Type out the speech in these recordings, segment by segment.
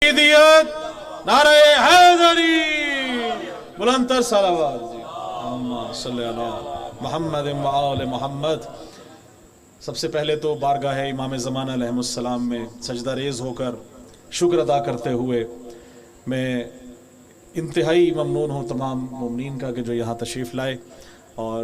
नारे हैदरी बुलंदतर सलावत जी अल्लाहुम्मा सल्ली अला मुहम्मद व आले मोहम्मद। सबसे पहले तो बारगाह इमाम ज़माना अलैहिस्सलाम में सजदा रेज़ होकर शुक्र अदा करते हुए मैं इंतहाई ममनून हूँ तमाम मोमिनीन का कि जो यहाँ तशरीफ़ लाए। और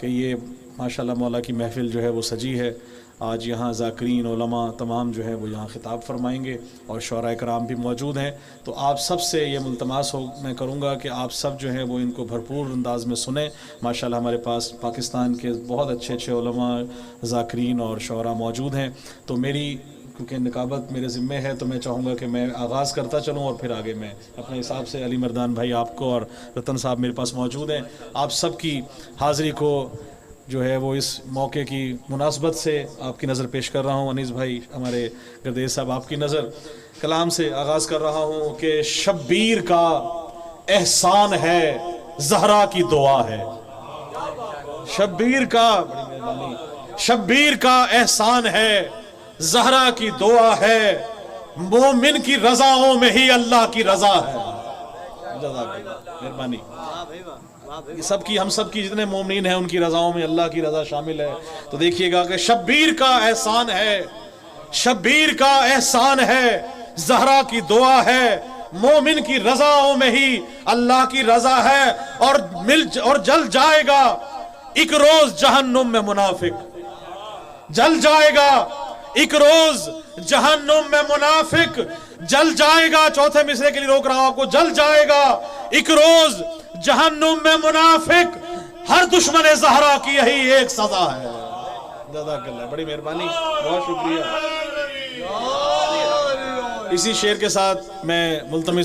कि ये माशाल्लाह मौला की महफ़िल जो है वो सजी है। आज यहाँ ज़ाकिरीन उलमा तमाम जो है वो यहाँ ख़िताब फरमाएंगे और शौराए कराम भी मौजूद हैं। तो आप सब से ये मुल्तमास हो मैं करूँगा कि आप सब जो है वो इनको भरपूर अंदाज में सुने। माशाल्लाह हमारे पास पाकिस्तान के बहुत अच्छे अच्छे उलमा ज़ाकिरीन और शौरा मौजूद हैं। तो मेरी क्योंकि निकाबत मेरे ज़िम्मे है तो मैं चाहूँगा कि मैं आगाज़ करता चलूँ और फिर आगे मैं अपने हिसाब से अली मर्दान भाई आपको और रतन साहब मेरे पास मौजूद हैं। आप सब की हाज़िरी को जो है वो इस मौके की मुनासबत से आपकी नज़र पेश कर रहा हूँ। अनीस भाई हमारे गर्देश साहब आपकी नज़र कलाम से आगाज़ कर रहा हूँ कि शब्बीर का एहसान है ज़हरा की दुआ है। शब्बीर का एहसान है ज़हरा की दुआ है, मोमिन की रज़ाओं में ही अल्लाह की रज़ा है। मेहरबानी सबकी हम सब की जितने मोमिनीन हैं उनकी रज़ाओं में अल्लाह की रज़ा शामिल है। तो देखिएगा कि शब्बीर का एहसान है, शब्बीर का एहसान है ज़हरा की दुआ है, मोमिन की रज़ाओं में ही अल्लाह की रज़ा है। और जल जाएगा एक रोज जहन्नुम में मुनाफिक, जल जाएगा एक रोज जहन्नुम में मुनाफिक, जल जाएगा। चौथे मिसरे के लिए रोक रहा हूं आपको, जल जाएगा एक रोज जहन्नुम में मुनाफिक, हर दुश्मन ज़हरा की यही एक सजा है। जज़ाकल्लाह, बड़ी मेहरबानी, बहुत शुक्रिया। इसी शेर के साथ मैं मुल्तमिस